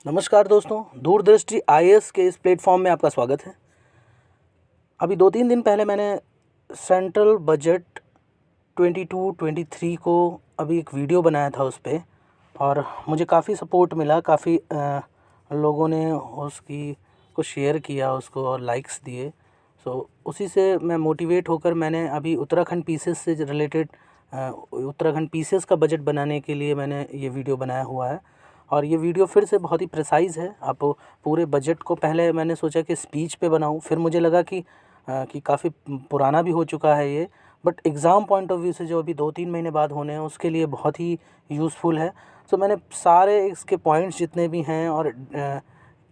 नमस्कार दोस्तों, दूरदृष्टि आईएएस के इस प्लेटफॉर्म में आपका स्वागत है। अभी 2-3 दिन पहले मैंने सेंट्रल बजट 22-23 को अभी एक वीडियो बनाया था उस पे, और मुझे काफ़ी सपोर्ट मिला। काफ़ी लोगों ने उसकी को शेयर किया उसको और लाइक्स दिए। सो उसी से मैं मोटिवेट होकर मैंने अभी उत्तराखंड पीसेस से रिलेटेड उत्तराखंड पीसेस का बजट बनाने के लिए मैंने ये वीडियो बनाया हुआ है। और ये वीडियो फिर से बहुत ही प्रिसाइज़ है। आप पूरे बजट को पहले मैंने सोचा कि स्पीच पे बनाऊं, फिर मुझे लगा कि काफ़ी पुराना भी हो चुका है ये, but exam point of view से जो अभी 2-3 महीने बाद होने हैं उसके लिए बहुत ही यूज़फुल है। सो मैंने सारे इसके पॉइंट्स जितने भी हैं और कि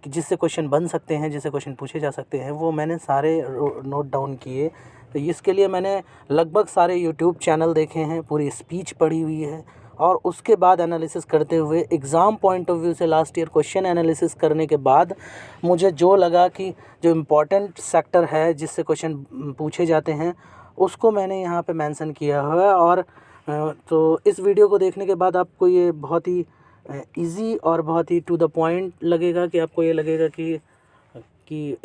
जिससे क्वेश्चन बन सकते हैं, जिससे क्वेश्चन पूछे जा सकते हैं, वो मैंने सारे नोट डाउन किए। तो इसके लिए मैंने लगभग सारे यूट्यूब चैनल देखे हैं, पूरी स्पीच पढ़ी हुई है, और उसके बाद एनालिसिस करते हुए एग्ज़ाम पॉइंट ऑफ व्यू से लास्ट ईयर क्वेश्चन एनालिसिस करने के बाद मुझे जो लगा कि जो इम्पोर्टेंट सेक्टर है जिससे क्वेश्चन पूछे जाते हैं उसको मैंने यहाँ पे मेंशन किया हुआ है। और तो इस वीडियो को देखने के बाद आपको ये बहुत ही इजी और बहुत ही टू द पॉइंट लगेगा, कि आपको ये लगेगा कि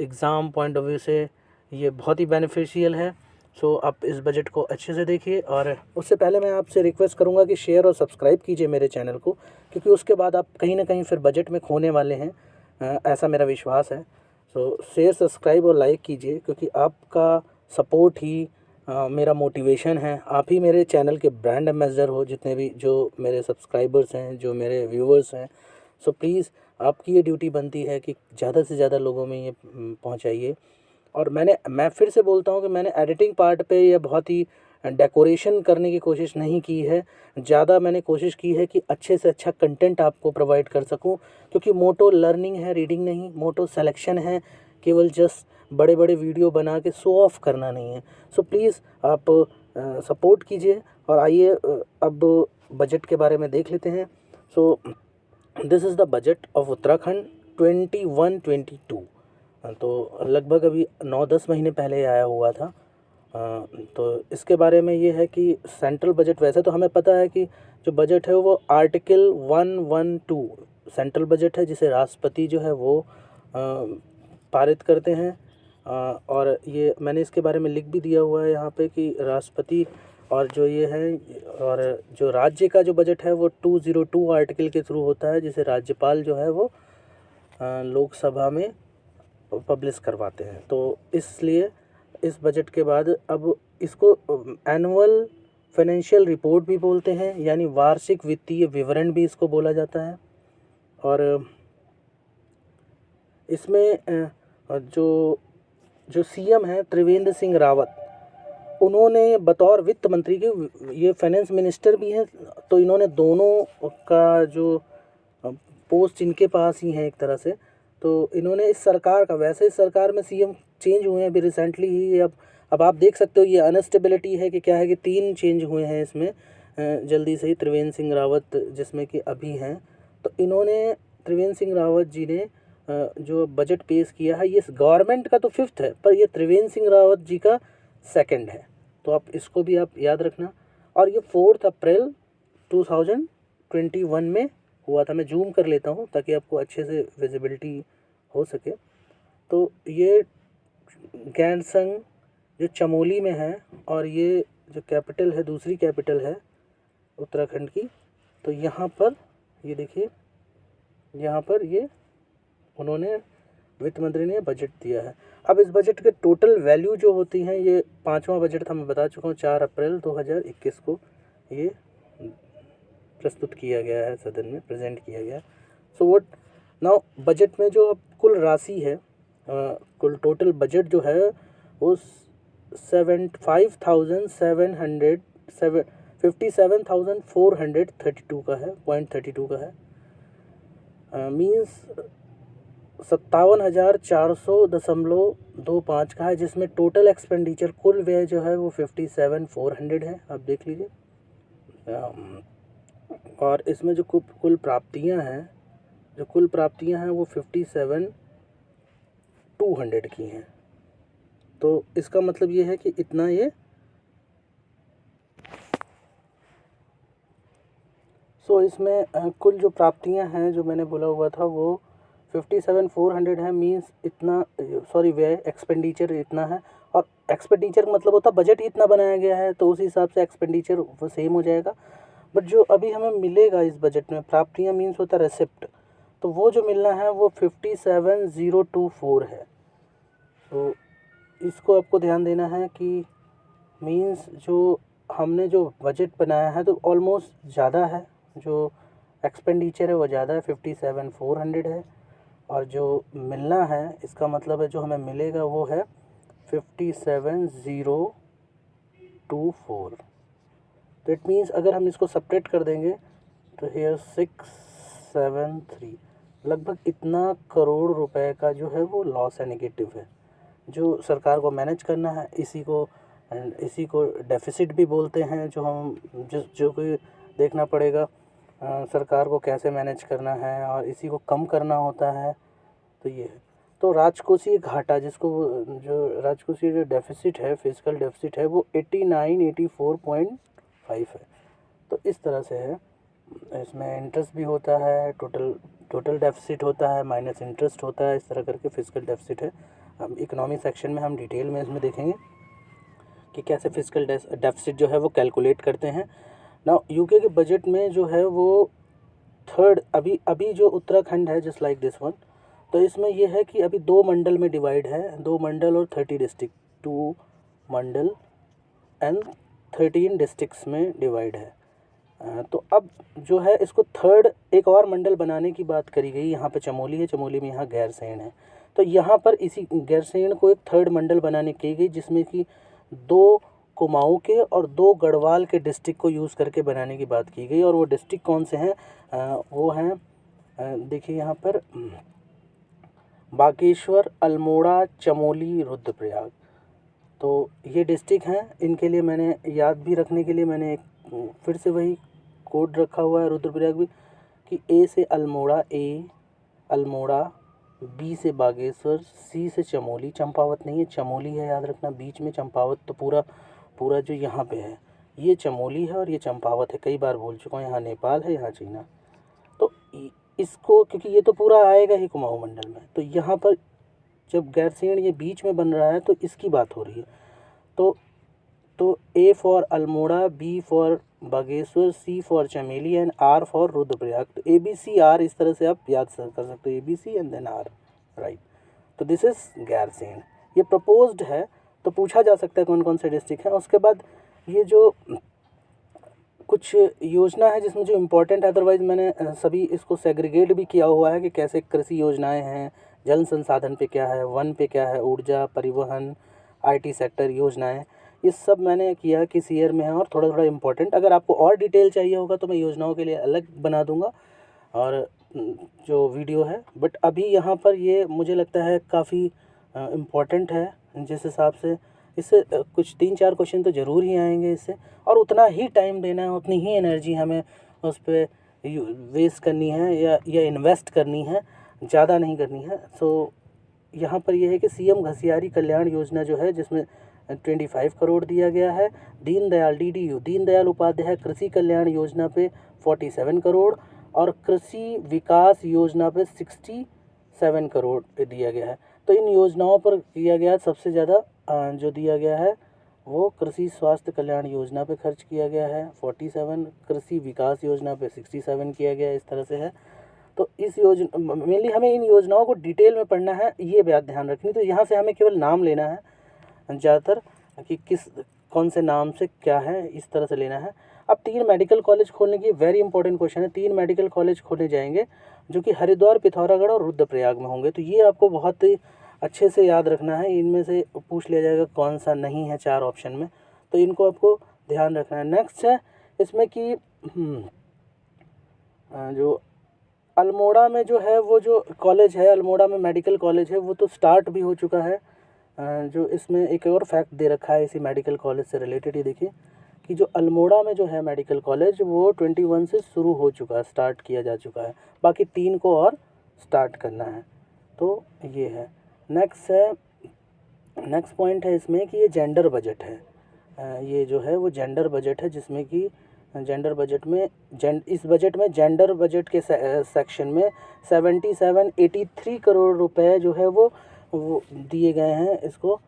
एग्ज़ाम पॉइंट ऑफ व्यू से ये बहुत ही बेनिफिशियल है। सो आप इस बजट को अच्छे से देखिए, और उससे पहले मैं आपसे रिक्वेस्ट करूंगा कि शेयर और सब्सक्राइब कीजिए मेरे चैनल को, क्योंकि उसके बाद आप कहीं ना कहीं फिर बजट में खोने वाले हैं, ऐसा मेरा विश्वास है। सो शेयर, सब्सक्राइब और लाइक कीजिए, क्योंकि आपका सपोर्ट ही मेरा मोटिवेशन है। आप ही मेरे चैनल के ब्रांड एम्बेसडर हो, जितने भी जो मेरे सब्सक्राइबर्स हैं, जो मेरे व्यूवर्स हैं। सो प्लीज़ आपकी ये ड्यूटी बनती है कि ज़्यादा से ज़्यादा लोगों में ये पहुंचाइए। और मैं फिर से बोलता हूँ कि मैंने एडिटिंग पार्ट पे ये बहुत ही डेकोरेशन करने की कोशिश नहीं की है। ज़्यादा मैंने कोशिश की है कि अच्छे से अच्छा कंटेंट आपको प्रोवाइड कर सकूँ, क्योंकि मोटो लर्निंग है, रीडिंग नहीं। मोटो सिलेक्शन है, केवल जस्ट बड़े बड़े वीडियो बना के शो ऑफ करना नहीं है। सो प्लीज़ आप सपोर्ट कीजिए, और आइए अब बजट के बारे में देख लेते हैं। So this is the budget of Uttarakhand 21-22। तो लगभग अभी 9-10 महीने पहले आया हुआ था। तो इसके बारे में ये है कि सेंट्रल बजट, वैसे तो हमें पता है कि जो बजट है वो आर्टिकल 112 सेंट्रल बजट है, जिसे राष्ट्रपति जो है वो पारित करते हैं। और ये मैंने इसके बारे में लिख भी दिया हुआ है यहाँ पे कि राष्ट्रपति, और जो ये है, और जो राज्य का जो बजट है वो 202 आर्टिकल के थ्रू होता है, जिसे राज्यपाल जो है वो लोकसभा में पब्लिश करवाते हैं। तो इसलिए इस बजट के बाद अब इसको एनुअल फाइनेंशियल रिपोर्ट भी बोलते हैं, यानी वार्षिक वित्तीय विवरण भी इसको बोला जाता है। और इसमें जो जो सीएम हैं त्रिवेंद्र सिंह रावत, उन्होंने बतौर वित्त मंत्री के, ये फाइनेंस मिनिस्टर भी हैं, तो इन्होंने दोनों का जो पोस्ट इनके पास ही है एक तरह से। तो इन्होंने इस सरकार का, वैसे इस सरकार में सीएम चेंज हुए हैं अभी रिसेंटली ही। अब आप देख सकते हो ये अनस्टेबिलिटी है कि क्या है, कि 3 चेंज हुए हैं इसमें जल्दी से ही। त्रिवेंद्र सिंह रावत जिसमें कि अभी हैं, तो इन्होंने, त्रिवेंद्र सिंह रावत जी ने जो बजट पेश किया है, ये गवर्नमेंट का तो 5th है, पर ये त्रिवेंद्र सिंह रावत जी का 2nd है। तो आप इसको भी आप याद रखना। और ये 4 अप्रैल 2021 में हुआ था। मैं जूम कर लेता हूँ ताकि आपको अच्छे से विजिबिलिटी हो सके। तो ये गैंडसंग जो चमोली में है, और ये जो कैपिटल है, दूसरी कैपिटल है उत्तराखंड की। तो यहाँ पर ये देखिए, यहाँ पर ये उन्होंने, वित्त मंत्री ने बजट दिया है। अब इस बजट के टोटल वैल्यू जो होती हैं, ये 5वां बजट था, मैं बता चुका हूँ। 4 अप्रैल 2021 को ये प्रस्तुत किया गया है, सदन में प्रेजेंट किया गया। सो व्हाट नाउ, बजट में जो अब कुल राशि है, कुल टोटल बजट जो है वो 57,432 का है, .32 का है। मीन्स 57,400.25 का है, जिसमें टोटल एक्सपेंडिचर, कुल व्यय जो है वो 57,400 है। आप देख लीजिए। और इसमें जो कुल प्राप्तियां हैं, वो 57,200 की हैं। तो इसका मतलब ये है कि इतना ये, इसमें कुल जो प्राप्तियां हैं जो मैंने बोला हुआ था वो 57,400 है, मींस इतना, सॉरी व्यय एक्सपेंडिचर इतना है, और एक्सपेंडिचर मतलब होता बजट ही इतना बनाया गया है तो उस हिसाब से एक्सपेंडिचर वो सेम हो जाएगा। बट जो अभी हमें मिलेगा इस बजट में, प्राप्तियाँ मींस होता है रेसिप्ट, तो वो जो मिलना है वो 57,024 है। तो इसको आपको ध्यान देना है कि मींस जो हमने जो बजट बनाया है तो ऑलमोस्ट ज़्यादा है, जो एक्सपेंडिचर है वो ज़्यादा है, 57,400 है, और जो मिलना है इसका मतलब है जो हमें मिलेगा वो है 57,024। तो इट मीन्स अगर हम इसको सेपरेट कर देंगे तो हेयर 673, लगभग इतना करोड़ रुपए का जो है वो लॉस है, नेगेटिव है, जो सरकार को मैनेज करना है। इसी को डेफिसिट भी बोलते हैं, जो हम जो कोई देखना पड़ेगा सरकार को कैसे मैनेज करना है और इसी को कम करना होता है। तो ये है, तो राजकोषीय घाटा जिसको जो राजकोषीय जो डेफिसिट है, फिजिकल डेफिसिट है, वो 84.5 है। तो इस तरह से है, इसमें इंटरेस्ट भी होता है, टोटल डेफिसिट होता है, माइनस इंटरेस्ट होता है, इस तरह करके फिजिकल डेफिसिट है। हम इकोनॉमी सेक्शन में हम डिटेल में इसमें देखेंगे कि कैसे फिजिकल डेफिसिट जो है वो कैलकुलेट करते हैं। ना यूके के बजट में जो है वो थर्ड, अभी जो उत्तराखंड है जस्ट लाइक दिस वन, तो इसमें यह है कि अभी 2 मंडल में डिवाइड है, 2 मंडल और 30 डिस्ट्रिक्ट, 2 मंडल एंड 13 डिस्ट्रिक्ट्स में डिवाइड है। तो अब जो है इसको थर्ड एक और मंडल बनाने की बात करी गई। यहाँ पे चमोली है, चमोली में यहाँ गैरसैंण है, तो यहाँ पर इसी गैरसैंण को एक थर्ड मंडल बनाने की गई, जिसमें कि 2 कुमाऊं के और 2 गढ़वाल के डिस्ट्रिक्ट को यूज़ करके बनाने की बात की गई। और वो डिस्ट्रिक्ट कौन से हैं, वो हैं, देखिए यहाँ पर बागेश्वर, अल्मोड़ा, चमोली, रुद्रप्रयाग। तो ये डिस्ट्रिक्ट हैं, इनके लिए मैंने याद भी रखने के लिए मैंने एक फिर से वही कोड रखा हुआ है रुद्रप्रयाग भी, कि ए से अल्मोड़ा, बी से बागेश्वर, सी से चमोली, चंपावत नहीं है, चमोली है, याद रखना, बीच में चंपावत, तो पूरा जो यहाँ पे है ये चमोली है और ये चंपावत है, कई बार बोल चुका हूँ, यहाँ नेपाल है, यहाँ चीना। तो इसको, क्योंकि ये तो पूरा आएगा ही कुमाऊं मंडल में, तो यहाँ पर जब गैरसैंण ये बीच में बन रहा है तो इसकी बात हो रही है। तो A for Almora, B for Bageshwar, C for Chamoli and R for Rudraprayag. तो ABC R इस तरह से आप याद कर सकते हो, ABC and then R, right. तो दिस इज गैरसैंण, ये प्रपोज्ड है, तो पूछा जा सकता है कौन कौन से डिस्ट्रिक्ट हैं। उसके बाद ये जो कुछ योजना है जिसमें जो इम्पोर्टेंट है, अदरवाइज़ मैंने सभी इसको सेग्रीगेट भी किया हुआ है कि कैसे कृषि योजनाएं हैं, जल संसाधन पे क्या है, वन पे क्या है, ऊर्जा, परिवहन, IT सेक्टर योजनाएं, ये सब मैंने किया किस ईयर में है और थोड़ा थोड़ा इम्पोर्टेंट। अगर आपको और डिटेल चाहिए होगा तो मैं योजनाओं के लिए अलग बना दूंगा और जो वीडियो है, बट अभी यहाँ पर ये मुझे लगता है काफ़ी इम्पोर्टेंट है, जिस हिसाब से इससे कुछ 3-4 क्वेश्चन तो ज़रूर ही आएंगे इससे, और उतना ही टाइम देना है, उतनी ही एनर्जी हमें उस पर वेस्ट करनी है या इन्वेस्ट करनी है, ज़्यादा नहीं करनी है। सो यहाँ पर यह है कि CM घसियारी कल्याण योजना जो है, जिसमें 25 करोड़ दिया गया है, दीनदयाल DDU दीनदयाल उपाध्याय कृषि कल्याण योजना पे 47 करोड़ और कृषि विकास योजना पे 67 करोड़ दिया गया है। तो इन योजनाओं पर दिया गया सबसे ज़्यादा जो दिया गया है वो कृषि स्वास्थ्य कल्याण योजना पे खर्च किया गया है 47, कृषि विकास योजना पे 67 किया गया है, इस तरह से है। तो इस योजना मेनली हमें इन योजनाओं को डिटेल में पढ़ना है, ये बात ध्यान रखनी। तो यहाँ से हमें केवल नाम लेना है ज़्यादातर, कि कौन से नाम से क्या है, इस तरह से लेना है। अब 3 मेडिकल कॉलेज खोलने की वेरी इंपॉर्टेंट क्वेश्चन है, 3 मेडिकल कॉलेज खोले जाएंगे जो कि हरिद्वार, पिथौरागढ़ और रुद्रप्रयाग में होंगे। तो ये आपको बहुत ही अच्छे से याद रखना है, इनमें से पूछ लिया जाएगा कौन सा नहीं है 4 ऑप्शन में, तो इनको आपको ध्यान रखना है। नेक्स्ट है इसमें कि जो अल्मोड़ा में जो है वो जो कॉलेज है, अल्मोड़ा में मेडिकल कॉलेज है, वो तो स्टार्ट भी हो चुका है। जो इसमें एक और फैक्ट दे रखा है इसी मेडिकल कॉलेज से रिलेटेड, ये देखिए कि जो अल्मोड़ा में जो है मेडिकल कॉलेज वो 21 से शुरू हो चुका है, स्टार्ट किया जा चुका है, बाकी 3 को और स्टार्ट करना है। तो ये है। नेक्स्ट पॉइंट है इसमें कि ये जेंडर बजट है, ये जो है वो जेंडर बजट है, जिसमें कि जेंडर बजट में इस बजट में जेंडर बजट के सेक्शन में 7783 करोड़ रुपए जो है वो दिए गए हैं, इसको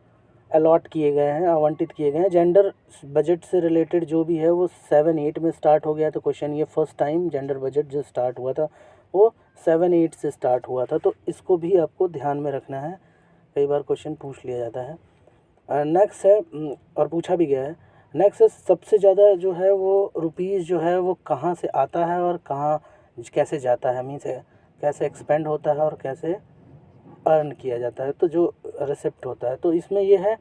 अलॉट किए गए हैं, आवंटित किए गए हैं। जेंडर बजट से रिलेटेड जो भी है वो 7-8 में स्टार्ट हो गया। तो क्वेश्चन ये फर्स्ट टाइम जेंडर बजट जो स्टार्ट हुआ था वो 7-8 से स्टार्ट हुआ था, तो इसको भी आपको ध्यान में रखना है, कई बार क्वेश्चन पूछ लिया जाता है। नेक्स्ट है और पूछा भी गया है, नेक्स्ट है सबसे ज़्यादा जो है वो रुपीज़ जो है वो कहाँ से आता है और कहाँ कैसे जाता है, मीन्स कैसे एक्सपेंड होता है और कैसे अर्न किया जाता है, तो जो रिसिप्ट होता है। तो इसमें ये है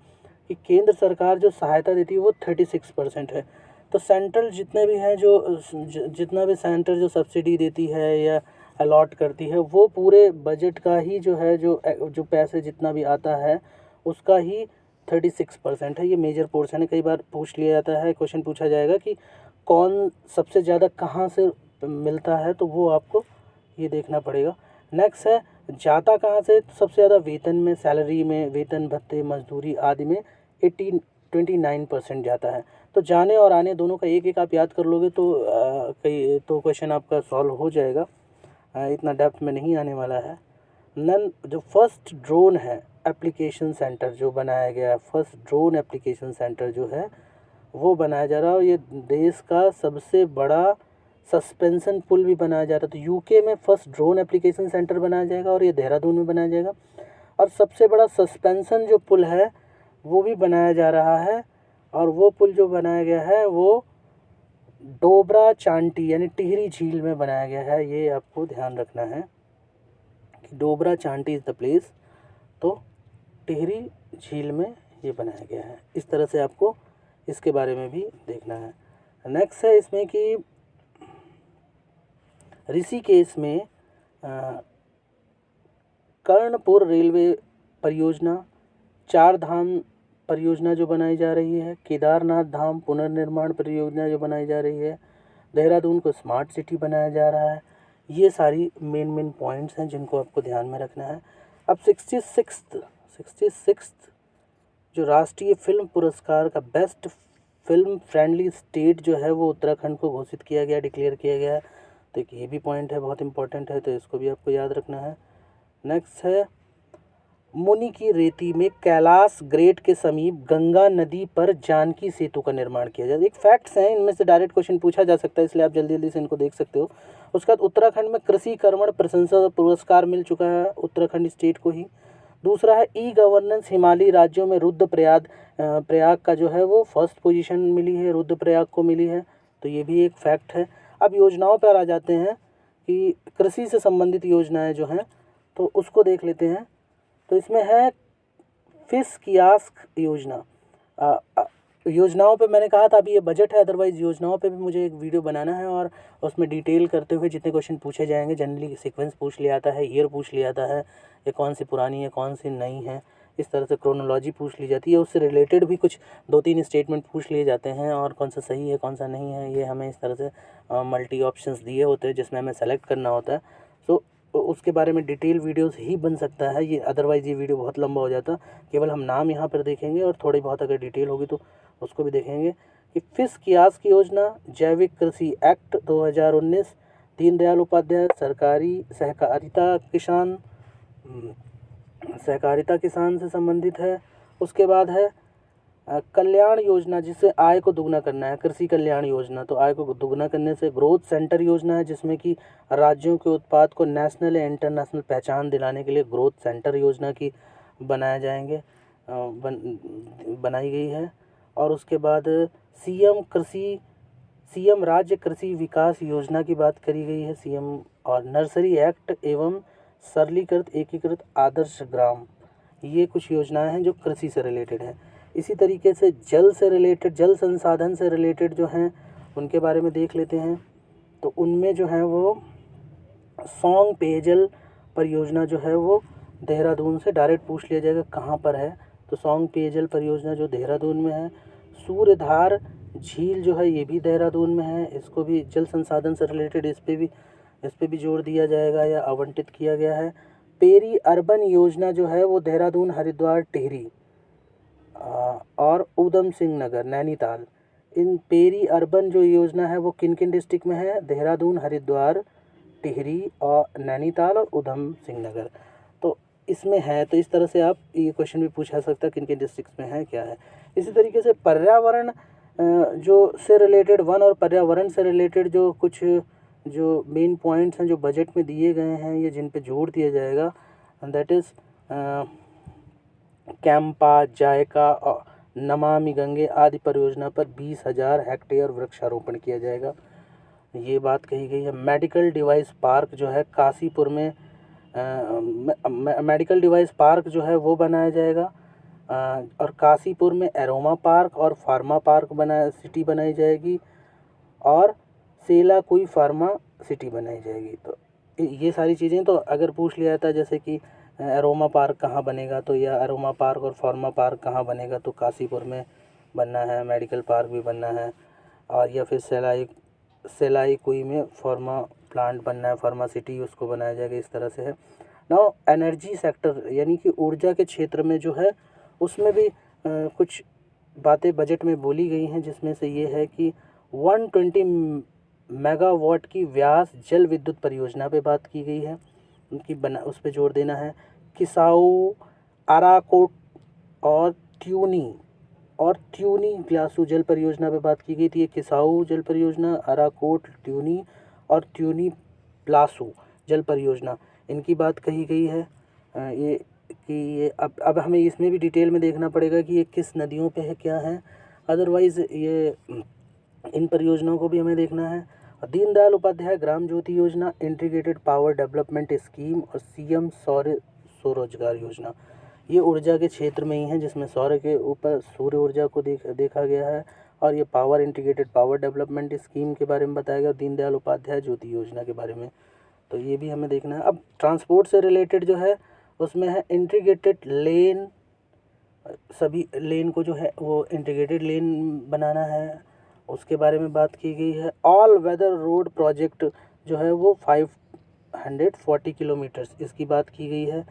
कि केंद्र सरकार जो सहायता देती है वो 36% है। तो सेंट्रल जितने भी हैं जितना भी सेंटर जो सब्सिडी देती है या अलॉट करती है वो पूरे बजट का ही जो है जो पैसे जितना भी आता है उसका ही 36% है। ये मेजर पोर्शन है। कई बार पूछ लिया जाता है, क्वेश्चन पूछा जाएगा कि कौन सबसे ज़्यादा कहाँ से मिलता है, तो वो आपको ये देखना पड़ेगा। नेक्स्ट है जाता कहाँ से, तो सबसे ज़्यादा वेतन में, सैलरी में, वेतन भत्ते मजदूरी आदि में 29% जाता है। तो जाने और आने दोनों का एक एक आप याद कर लोगे तो कई क्वेश्चन आपका सॉल्व हो जाएगा। इतना डेप्थ में नहीं आने वाला है। जो फर्स्ट ड्रोन है एप्लीकेशन सेंटर जो बनाया गया है, फर्स्ट ड्रोन एप्लीकेशन सेंटर जो है वो बनाया जा रहा है और ये देश का सबसे बड़ा सस्पेंशन पुल भी बनाया जा रहा है। तो यूके में फर्स्ट ड्रोन एप्लीकेशन सेंटर बनाया जाएगा और ये देहरादून में बनाया जाएगा। और सबसे बड़ा सस्पेंशन जो पुल है वो भी बनाया जा रहा है और वो पुल जो बनाया गया है वो डोबरा चांटी यानी टिहरी झील में बनाया गया है। ये आपको ध्यान रखना है कि डोबरा चांटी इज़ द प्लेस, तो टिहरी झील में ये बनाया गया है। इस तरह से आपको इसके बारे में भी देखना है। नेक्स्ट है इसमें कि ऋषिकेश में कर्णपुर रेलवे परियोजना, चार धाम परियोजना जो बनाई जा रही है, केदारनाथ धाम पुनर्निर्माण परियोजना जो बनाई जा रही है, देहरादून को स्मार्ट सिटी बनाया जा रहा है। ये सारी मेन पॉइंट्स हैं जिनको आपको ध्यान में रखना है। अब 66 जो राष्ट्रीय फिल्म पुरस्कार का बेस्ट फिल्म फ्रेंडली स्टेट जो है वो उत्तराखंड को घोषित किया गया, डिक्लेयर किया गया है। तो एक ये भी पॉइंट है, बहुत इंपॉर्टेंट है, तो इसको भी आपको याद रखना है। नेक्स्ट है मुनि की रेती में कैलाश ग्रेट के समीप गंगा नदी पर जानकी सेतु का निर्माण किया जाए। एक फैक्ट्स हैं, इनमें से डायरेक्ट क्वेश्चन पूछा जा सकता है, इसलिए आप जल्दी जल्दी से इनको देख सकते हो। उसके बाद उत्तराखंड में कृषि कर्मण प्रशंसा पुरस्कार मिल चुका है उत्तराखंड स्टेट को ही। दूसरा है ई गवर्नेंस हिमालयी राज्यों में प्रयाग का जो है वो फर्स्ट पोजीशन मिली है, रुद्रप्रयाग को मिली है, तो ये भी एक फैक्ट है। अब योजनाओं पर आ जाते हैं कि कृषि से संबंधित योजनाएं जो हैं तो उसको देख लेते हैं। तो इसमें है फिश कियास्क योजना। योजनाओं पे मैंने कहा था अभी ये बजट है, अदरवाइज़ योजनाओं पे भी मुझे एक वीडियो बनाना है और उसमें डिटेल करते हुए जितने क्वेश्चन पूछे जाएंगे, जनरली सीक्वेंस पूछ लिया आता है, ईयर पूछ लिया आता है, ये कौन सी पुरानी है कौन सी नई है, इस तरह से क्रोनोलॉजी पूछ ली जाती है। उससे रिलेटेड भी कुछ 2-3 स्टेटमेंट पूछ लिए जाते हैं और कौन सा सही है कौन सा नहीं है, ये हमें इस तरह से मल्टी ऑप्शंस दिए होते हैं जिसमें हमें सेलेक्ट करना होता है। सो उसके बारे में डिटेल वीडियोस ही बन सकता है ये, अदरवाइज़ ये वीडियो बहुत लंबा हो जाता। केवल हम नाम यहाँ पर देखेंगे और थोड़ी बहुत अगर डिटेल होगी तो उसको भी देखेंगे। कि फिश कियास्क की योजना, जैविक कृषि एक्ट 2019, दीनदयाल उपाध्याय सहकारिता किसान से संबंधित है। उसके बाद है कल्याण योजना जिससे आय को दुगना करना है, कृषि कल्याण योजना, तो आय को दुगना करने से। ग्रोथ सेंटर योजना है जिसमें कि राज्यों के उत्पाद को नेशनल या इंटरनेशनल पहचान दिलाने के लिए ग्रोथ सेंटर योजना की बनाई गई है। और उसके बाद सीएम राज्य कृषि विकास योजना की बात करी गई है, सीएम। और नर्सरी एक्ट एवं सरलीकृत एकीकृत आदर्श ग्राम, ये कुछ योजनाएं हैं जो कृषि से रिलेटेड हैं। इसी तरीके से जल संसाधन से रिलेटेड जो हैं उनके बारे में देख लेते हैं। तो उनमें जो है वो सौंग पेयजल परियोजना जो है वो देहरादून से डायरेक्ट पूछ लिया जाएगा कहाँ पर है, तो सौंग पेयजल परियोजना जो देहरादून में है। सूर्यधार झील जो है ये भी देहरादून में है, इसको भी जल संसाधन से रिलेटेड इस पे भी जोर दिया जाएगा या आवंटित किया गया है। पेरी अर्बन योजना जो है वो देहरादून, हरिद्वार, टिहरी और उधम सिंह नगर, नैनीताल, इन पेरी अर्बन जो योजना है वो किन किन डिस्ट्रिक्ट में है? देहरादून, हरिद्वार, टिहरी और नैनीताल और उधम सिंह नगर। तो इसमें है, तो इस तरह से आप ये क्वेश्चन भी पूछा सकता है किन किन डिस्ट्रिक्ट में है, क्या है। इसी तरीके से पर्यावरण जो से रिलेटेड, वन और पर्यावरण से रिलेटेड जो कुछ जो मेन पॉइंट्स हैं जो बजट में दिए गए हैं या जिन पे जोर दिया जाएगा, दैट इज़ कैंपा, जायका और नमामि गंगे आदि परियोजना पर 20,000 हेक्टेयर वृक्षारोपण किया जाएगा, ये बात कही गई है। मेडिकल डिवाइस पार्क जो है काशीपुर में मेडिकल डिवाइस पार्क जो है वो बनाया जाएगा, और काशीपुर में एरोमा पार्क और फार्मा पार्क सिटी बनाई जाएगी, और सेला कोई फार्मा सिटी बनाई जाएगी। तो ये सारी चीज़ें तो अगर पूछ लिया जाता जैसे कि एरोमा पार्क कहाँ बनेगा, तो या एरोमा पार्क और फार्मा पार्क कहाँ बनेगा, तो काशीपुर में बनना है, मेडिकल पार्क भी बनना है, और या फिर सेलाई कोई में फार्मा प्लांट बनना है, फार्मा सिटी उसको बनाया जाएगा, इस तरह से है। नाउ एनर्जी सेक्टर यानी कि ऊर्जा के क्षेत्र में जो है उसमें भी कुछ बातें बजट में बोली गई हैं, जिसमें से ये है कि 120 मेगावाट की व्यास जल विद्युत परियोजना पे बात की गई है, उनकी उस पर जोर देना है। किसाऊ, आराकोट और त्यूनी ग्लासू जल परियोजना पे बात की गई थी। ये किसाऊ जल परियोजना, आराकोट, ट्यूनी और त्यूनी प्लासू जल परियोजना, इनकी बात कही गई है। ये कि ये अब हमें इसमें भी डिटेल में देखना पड़ेगा कि ये किस नदियों पे है, क्या है, अदरवाइज़ ये इन परियोजनाओं को भी हमें देखना है। दीनदयाल उपाध्याय ग्राम ज्योति योजना, इंटीग्रेटेड पावर डेवलपमेंट स्कीम और सीएम सौर स्वरोजगार योजना, ये ऊर्जा के क्षेत्र में ही है, जिसमें सौर के ऊपर सूर्य ऊर्जा को देखा गया है, और ये power integrated power development scheme के बारे में बताया गया, दीनदयाल उपाध्याय ज्योति योजना के बारे में, तो ये भी हमें देखना है। अब ट्रांसपोर्ट से रिलेटेड जो है उसमें है इंटीग्रेटेड लेन, सभी लेन को जो है वो इंटीग्रेटेड लेन बनाना है, उसके बारे में बात की गई है। ऑल वेदर रोड प्रोजेक्ट जो है वो 540 किलोमीटर्स, इसकी बात की गई है,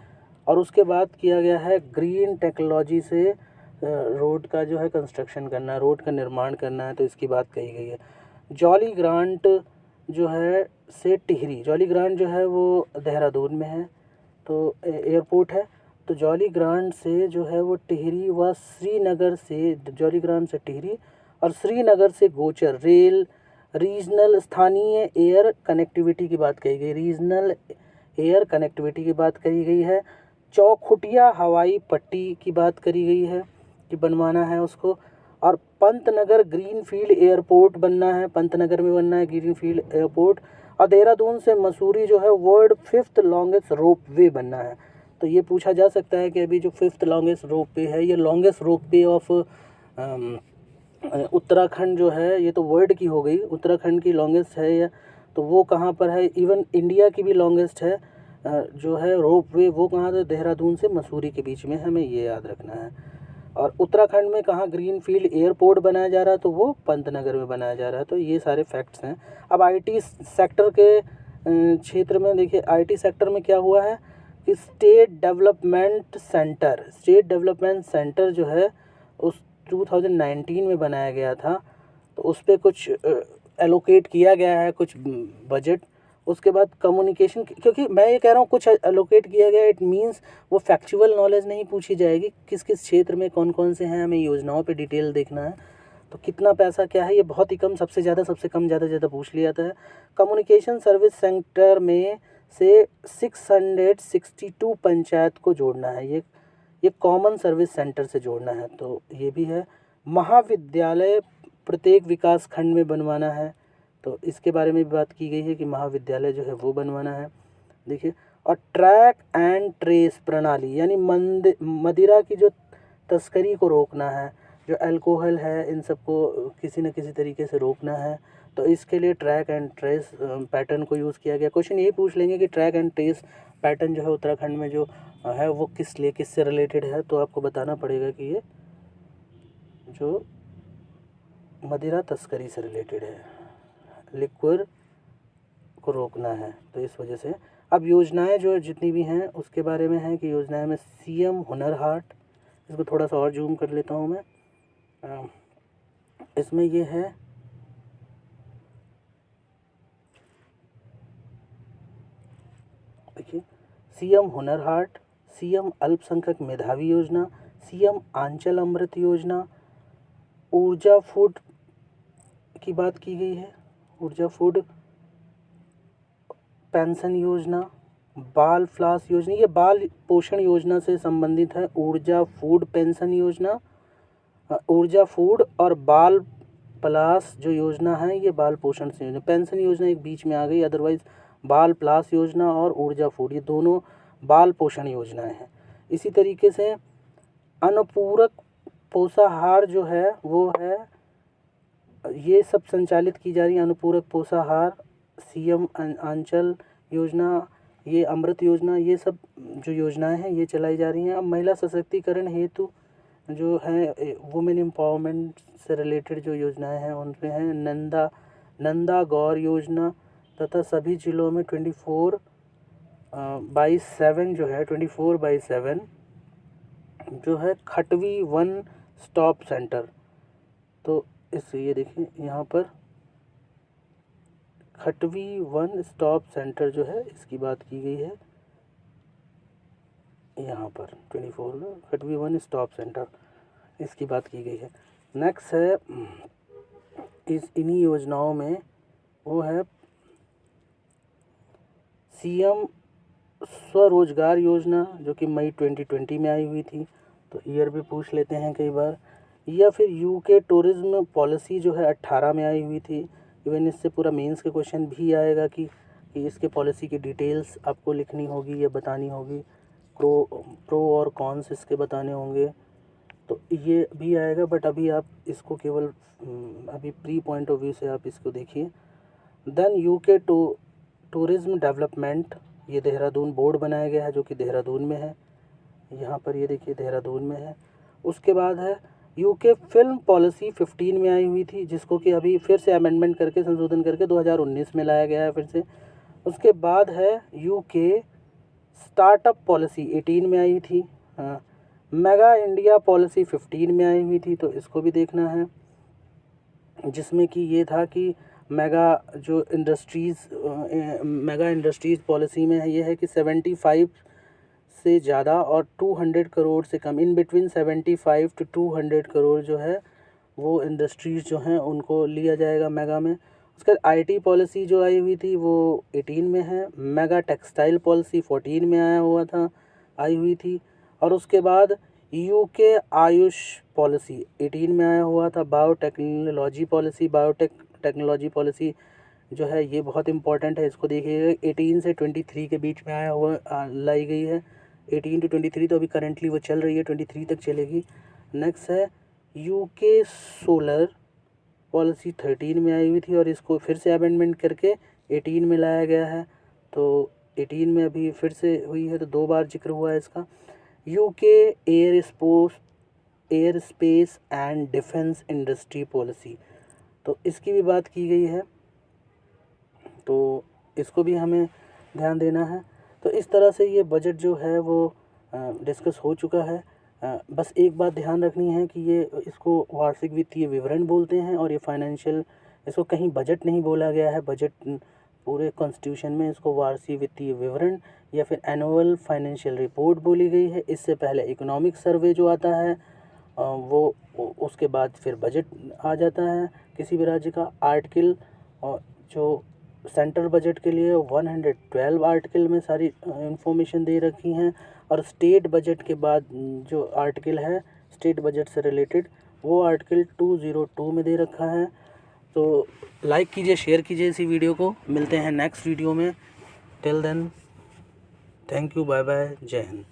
और उसके बाद किया गया है ग्रीन टेक्नोलॉजी से रोड का जो है कंस्ट्रक्शन करना है, रोड का निर्माण करना है, तो इसकी बात कही गई है। जॉली ग्रांट जो है से टिहरी, जॉली ग्रांट जो है वो देहरादून में है, तो एयरपोर्ट है, तो जॉली ग्रांट से जो है वो टिहरी व श्रीनगर से, जॉली ग्रांट से टिहरी और श्रीनगर से गोचर रेल रीजनल स्थानीय एयर कनेक्टिविटी की बात कही गई, रीजनल एयर कनेक्टिविटी की बात कही गई है। चौखुटिया हवाई पट्टी की बात करी गई है कि बनवाना है उसको, और पंतनगर ग्रीनफील्ड एयरपोर्ट बनना है, पंतनगर में बनना है ग्रीनफील्ड एयरपोर्ट, और देहरादून से मसूरी जो है वर्ल्ड 5th लॉन्गेस्ट रोप वे बनना है। तो ये पूछा जा सकता है कि अभी जो 5th लॉन्गेस्ट रोप वे है, ये longest rope way of Uttarakhand जो है, ये तो वर्ल्ड की हो गई, उत्तराखंड की लॉन्गेस्ट है या, तो वो कहाँ पर है, इवन इंडिया की भी लॉन्गेस्ट है जो है रोप वे, वो कहाँ से, देहरादून से मसूरी के बीच में, हमें ये याद रखना है। और उत्तराखंड में कहाँ ग्रीनफील्ड एयरपोर्ट बनाया जा रहा है, तो वो पंतनगर में बनाया जा रहा है, तो ये सारे फैक्ट्स हैं। अब आईटी सेक्टर के क्षेत्र में देखिए, आईटी सेक्टर में क्या हुआ है कि स्टेट डेवलपमेंट सेंटर जो है उस 2019 में बनाया गया था, तो उस पर कुछ एलोकेट किया गया है कुछ बजट। उसके बाद कम्युनिकेशन, क्योंकि मैं ये कह रहा हूँ कुछ एलोकेट किया गया, इट मींस वो फैक्चुअल नॉलेज नहीं पूछी जाएगी, किस किस क्षेत्र में कौन कौन से हैं, हमें योजनाओं पे डिटेल देखना है, तो कितना पैसा क्या है, ये बहुत ही कम, सबसे ज़्यादा सबसे कम, ज़्यादा ज़्यादा पूछ लिया जाता है। कम्युनिकेशन सर्विस सेंटर में से 662 पंचायत को जोड़ना है, ये कॉमन सर्विस सेंटर से जोड़ना है, तो ये भी है। महाविद्यालय प्रत्येक विकास खंड में बनवाना है, तो इसके बारे में भी बात की गई है कि महाविद्यालय जो है वो बनवाना है, देखिए। और ट्रैक एंड ट्रेस प्रणाली, यानी मदिरा की जो तस्करी को रोकना है, जो अल्कोहल है, इन सबको किसी न किसी तरीके से रोकना है, तो इसके लिए ट्रैक एंड ट्रेस पैटर्न को यूज़ किया गया। क्वेश्चन यही पूछ लेंगे कि ट्रैक एंड ट्रेस पैटर्न जो है उत्तराखंड में जो है वो किससे रिलेटेड है, तो आपको बताना पड़ेगा कि ये जो मदिरा तस्करी से रिलेटेड है, लिक्विड को रोकना है, तो इस वजह से। अब योजनाएं जो जितनी भी हैं उसके बारे में है कि योजनाएं में सीएम हुनर हाट, इसको थोड़ा सा और जूम कर लेता हूँ मैं, इसमें ये है देखिए, सीएम हुनर हाट, सीएम अल्पसंख्यक मेधावी योजना, सीएम आंचल अमृत योजना, ऊर्जा फूड की बात की गई है, ऊर्जा फूड पेंशन योजना, बाल फ्लास योजना, ये बाल पोषण योजना से संबंधित है। ऊर्जा फूड पेंशन योजना, ऊर्जा फूड और बाल प्लास जो योजना है ये बाल पोषण से योजना, पेंशन योजना एक बीच में आ गई, अदरवाइज बाल प्लास योजना और ऊर्जा फूड ये दोनों बाल पोषण योजनाएं हैं। इसी तरीके से अनुपूरक पोषाहार जो है वो है, ये सब संचालित की जा रही है। अनुपूरक पोषाहार, सीएम आंचल योजना, ये अमृत योजना, ये सब जो योजनाएं हैं ये चलाई जा रही हैं। अब महिला सशक्तिकरण हेतु जो है वुमेन एम्पावरमेंट से रिलेटेड जो योजनाएं हैं उनमें है नंदा गौर योजना, तथा सभी जिलों में 24/7 जो है 24/7 जो है खटवी वन स्टॉप सेंटर। तो इस ये देखिए यहाँ पर खटवी वन स्टॉप सेंटर जो है इसकी बात की गई है, यहाँ पर 24 में खटवी वन स्टॉप सेंटर इसकी बात की गई है। नेक्स्ट है इन्हीं योजनाओं में वो है सीएम स्वरोजगार योजना जो कि मई 2020 में आई हुई थी, तो ईयर भी पूछ लेते हैं कई बार। या फिर यूके टूरिज्म पॉलिसी जो है 18 में आई हुई थी। इवन इससे पूरा मेंस के क्वेश्चन भी आएगा कि इसके पॉलिसी की डिटेल्स आपको लिखनी होगी या बतानी होगी, प्रो और कॉन्स इसके बताने होंगे, तो ये भी आएगा। बट अभी आप इसको केवल अभी प्री पॉइंट ऑफ व्यू से आप इसको देखिए। देन यूके टूरिज्म डेवलपमेंट, ये देहरादून बोर्ड बनाया गया है जो कि देहरादून में है, यहाँ पर ये देखिए देहरादून में है। उसके बाद है यूके फिल्म पॉलिसी 15 में आई हुई थी, जिसको कि अभी फिर से अमेंडमेंट करके संशोधन करके 2019 में लाया गया है फिर से। उसके बाद है यूके स्टार्टअप पॉलिसी 18 में आई थी। मेगा इंडिया पॉलिसी 15 में आई हुई थी, तो इसको भी देखना है, जिसमें कि ये था कि मेगा इंडस्ट्रीज़ पॉलिसी में ये है कि 75 से ज़्यादा और 200 करोड़ से कम, इन बिटवीन 75 to 200 करोड़ जो है वो इंडस्ट्रीज़ जो हैं उनको लिया जाएगा मेगा में। उसके बाद आईटी पॉलिसी जो आई हुई थी वो 18 में है। मेगा टेक्सटाइल पॉलिसी 14 में आई हुई थी। और उसके बाद यूके आयुष पॉलिसी 18 में आया हुआ था। बायोटेक्नोलॉजी पॉलिसी जो है ये बहुत इंपॉर्टेंट है, इसको देखिएगा। 18 से 23 के बीच में लाई गई है। 18 to 23 तो अभी करंटली वो चल रही है, 23 तक चलेगी। नेक्स्ट है यूके सोलर पॉलिसी 13 में आई हुई थी और इसको फिर से अमेंडमेंट करके 18 में लाया गया है, तो 18 में अभी फिर से हुई है, तो 2 बार जिक्र हुआ है इसका। UK air space and defence industry policy, तो इसकी भी बात की गई है, तो इसको भी हमें ध्यान देना है। तो इस तरह से ये बजट जो है वो डिस्कस हो चुका है। बस एक बात ध्यान रखनी है कि ये इसको वार्षिक वित्तीय विवरण बोलते हैं और ये फाइनेंशियल, इसको कहीं बजट नहीं बोला गया है। बजट पूरे कॉन्स्टिट्यूशन में इसको वार्षिक वित्तीय विवरण या फिर एनुअल फाइनेंशियल रिपोर्ट बोली गई है। इससे पहले इकोनॉमिक सर्वे जो आता है वो उसके बाद फिर बजट आ जाता है किसी भी राज्य का। आर्टिकल और जो सेंट्रल बजट के लिए 112 आर्टिकल में सारी इंफॉर्मेशन दे रखी हैं, और स्टेट बजट के बाद जो आर्टिकल है स्टेट बजट से रिलेटेड वो आर्टिकल 202 में दे रखा है। तो लाइक कीजिए, शेयर कीजिए इसी वीडियो को। मिलते हैं नेक्स्ट वीडियो में। Till then thank you, bye bye, जय हिंद।